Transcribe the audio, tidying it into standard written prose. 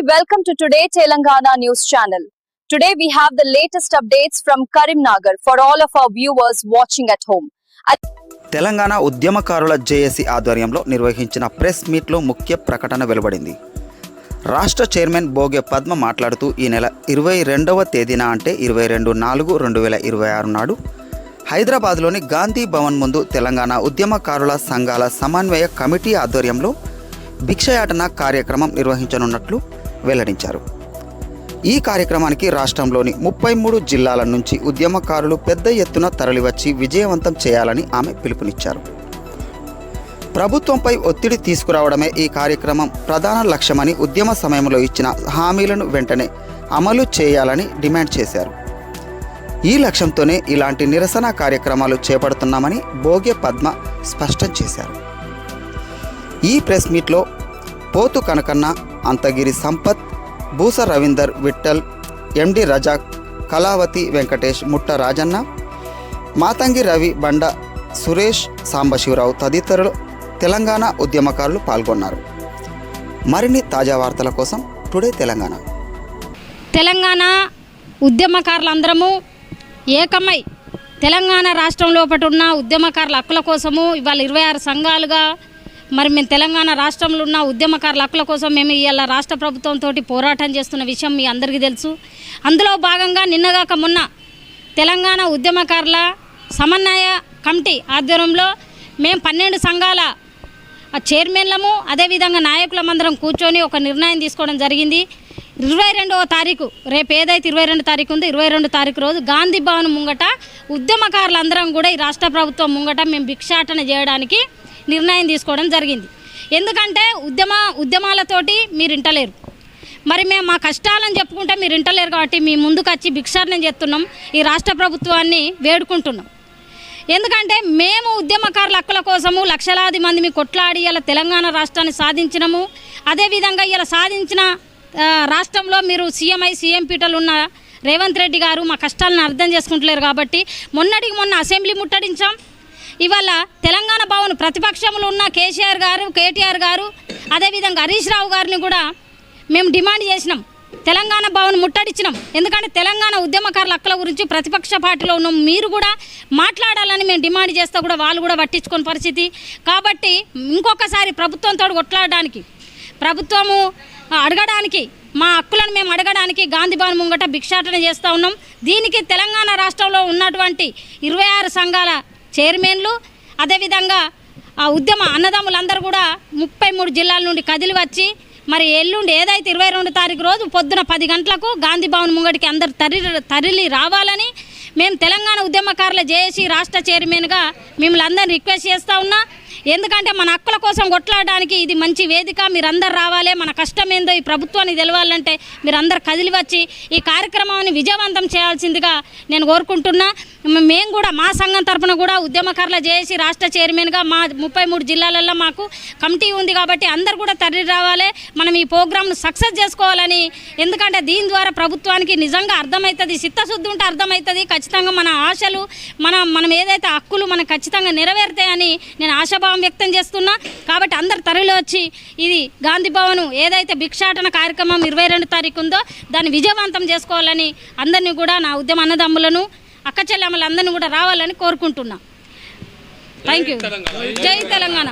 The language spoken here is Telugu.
Welcome to Today Telangana News Channel. Today we have the latest updates from Karimnagar for all of our viewers watching at home. Telangana ఉద్యమకారుల జేఏసీ ఆధ్వర్యంలో నిర్వహించిన ప్రెస్ మీట్లో ముఖ్య ప్రకటన వెలువడింది. రాష్ట్ర చైర్మన్ బోగే పద్మ మాట్లాడుతూ ఈ నెల 22వ తేదీన అంటే 22/4/2026 నాడు హైదరాబాద్లోని గాంధీ భవన్ ముందు తెలంగాణ ఉద్యమకారుల సంఘాల సమన్వయ కమిటీ ఆధ్వర్యంలో భిక్షయాటన కార్యక్రమం నిర్వహించనున్నట్లు వెల్లడించారు. ఈ కార్యక్రమానికి రాష్ట్రంలోని 33 జిల్లాల నుంచి ఉద్యమకారులు పెద్ద ఎత్తున తరలివచ్చి విజయవంతం చేయాలని ఆమె పిలుపునిచ్చారు. ప్రభుత్వంపై ఒత్తిడి తీసుకురావడమే ఈ కార్యక్రమం ప్రధాన లక్ష్యమని, ఉద్యమ సమయంలో ఇచ్చిన హామీలను వెంటనే అమలు చేయాలని డిమాండ్ చేశారు. ఈ లక్ష్యంతోనే ఇలాంటి నిరసన కార్యక్రమాలు చేపడుతున్నామని బోగే పద్మ స్పష్టం చేశారు. ఈ ప్రెస్ మీట్లో పోతు కనకన్న, అంతగిరి సంపత్, బూస రవీందర్, విఠల్, ఎండి రజాక్, కళావతి వెంకటేష్, ముట్ట రాజన్న, మాతంగి రవి, బండ సురేష్, సాంబశివరావు తదితరులు తెలంగాణ ఉద్యమకారులు పాల్గొన్నారు. మరిన్ని తాజా వార్తల కోసం టుడే తెలంగాణ ఉద్యమకారులందరము ఏకమై తెలంగాణ రాష్ట్రం లోపల ఉన్న ఉద్యమకారుల హక్కుల కోసము ఇవాళ 26 సంఘాలుగా మరి మేము తెలంగాణ రాష్ట్రంలో ఉన్న ఉద్యమకారుల హక్కుల కోసం మేము ఇవాళ రాష్ట్ర ప్రభుత్వంతో పోరాటం చేస్తున్న విషయం మీ అందరికీ తెలుసు. అందులో భాగంగా నిన్నగాక మొన్న తెలంగాణ ఉద్యమకారుల సమన్వయ కమిటీ ఆధ్వర్యంలో మేము 12 సంఘాల చైర్మన్లము అదేవిధంగా నాయకులమందరం కూర్చొని ఒక నిర్ణయం తీసుకోవడం జరిగింది. 22వ తారీఖు, రేపు ఏదైతే 22 తారీఖు ఉందో 22 తారీఖు రోజు గాంధీ భవన్ ముంగట ఉద్యమకారులందరం కూడా ఈ రాష్ట్ర ప్రభుత్వం ముంగట మేము భిక్షాటన చేయడానికి నిర్ణయం తీసుకోవడం జరిగింది. ఎందుకంటే ఉద్యమాలతోటి మీరు ఇంటలేరు, మరి మేము మా కష్టాలను చెప్పుకుంటే మీరు ఇంటలేరు కాబట్టి మీ ముందుకు వచ్చి భిక్షాటన చేస్తున్నాం, ఈ రాష్ట్ర ప్రభుత్వాన్ని వేడుకుంటున్నాం. ఎందుకంటే మేము ఉద్యమకారుల హక్కుల కోసము లక్షలాది మంది మీ కొట్లాడి ఇలా తెలంగాణ రాష్ట్రాన్ని సాధించినము. అదేవిధంగా ఇలా సాధించిన రాష్ట్రంలో మీరు సీఎం పీటలు ఉన్న రేవంత్ రెడ్డి గారు మా కష్టాలను అర్థం చేసుకుంటలేరు కాబట్టి మొన్నటికి మొన్న అసెంబ్లీ ముట్టడించాం. ఇవాళ తెలంగాణ భవన్ ప్రతిపక్షంలో ఉన్న కేటీఆర్ గారు అదేవిధంగా హరీష్ రావు గారిని కూడా మేము డిమాండ్ చేసినాం, తెలంగాణ భవన్ ముట్టడించినాం. ఎందుకంటే తెలంగాణ ఉద్యమకారుల హక్కుల గురించి ప్రతిపక్ష పార్టీలో ఉన్న మీరు కూడా మాట్లాడాలని మేము డిమాండ్ చేస్తే కూడా వాళ్ళు కూడా పట్టించుకునే పరిస్థితి. కాబట్టి ఇంకొకసారి ప్రభుత్వంతో కొట్లాడడానికి, ప్రభుత్వము అడగడానికి, మా హక్కులను మేము అడగడానికి గాంధీ భవన్ ముంగట భిక్షాటన చేస్తూ ఉన్నాం. దీనికి తెలంగాణ రాష్ట్రంలో ఉన్నటువంటి 26 సంఘాల చైర్మన్లు అదేవిధంగా ఆ ఉద్యమ అన్నదమ్ములందరూ కూడా 33 జిల్లాల నుండి కదిలి వచ్చి మరి ఎల్లుండి ఏదైతే 22 తారీఖు రోజు పొద్దున 10 గంటలకు గాంధీ భవన్ ముంగడికి అందరు తరలి రావాలని మేము తెలంగాణ ఉద్యమకారుల జేఏసీ రాష్ట్ర చైర్మన్గా మిమ్మల్ని అందరినీ రిక్వెస్ట్ చేస్తూ ఉన్నా. ఎందుకంటే మన హక్కుల కోసం కొట్లాడడానికి ఇది మంచి వేదిక, మీరందరూ రావాలి. మన కష్టం ఏందో ఈ ప్రభుత్వానికి తెలవాలంటే మీరందరూ కదిలి వచ్చి ఈ కార్యక్రమాన్ని విజయవంతం చేయాల్సిందిగా నేను కోరుకుంటున్నా. మేము కూడా మా సంఘం తరఫున కూడా ఉద్యమకారుల జేఏసీ రాష్ట్ర చైర్మన్గా మా 33 జిల్లాలలో మాకు కమిటీ ఉంది కాబట్టి అందరు కూడా తరలి రావాలి, మనం ఈ ప్రోగ్రామ్ను సక్సెస్ చేసుకోవాలని. ఎందుకంటే దీని ద్వారా ప్రభుత్వానికి నిజంగా అర్థమవుతుంది, చిత్తశుద్ధి ఉంటే అర్థమవుతుంది. ఖచ్చితంగా మన ఆశలు మనం ఏదైతే హక్కులు మనకు ఖచ్చితంగా నెరవేరుతాయని నేను ఆశాభావం వ్యక్తం చేస్తున్నా. కాబట్టి అందరు తరలి వచ్చి ఇది గాంధీ భవన్ ఏదైతే భిక్షాటన కార్యక్రమం 22 తారీఖు ఉందో దాన్ని విజయవంతం చేసుకోవాలని అందరినీ కూడా నా ఉద్యమ అన్నదమ్ములను అక్క చెల్లెమ్మలందరినీ కూడా రావాలని కోరుకుంటున్నా. Thank you. జై తెలంగాణ.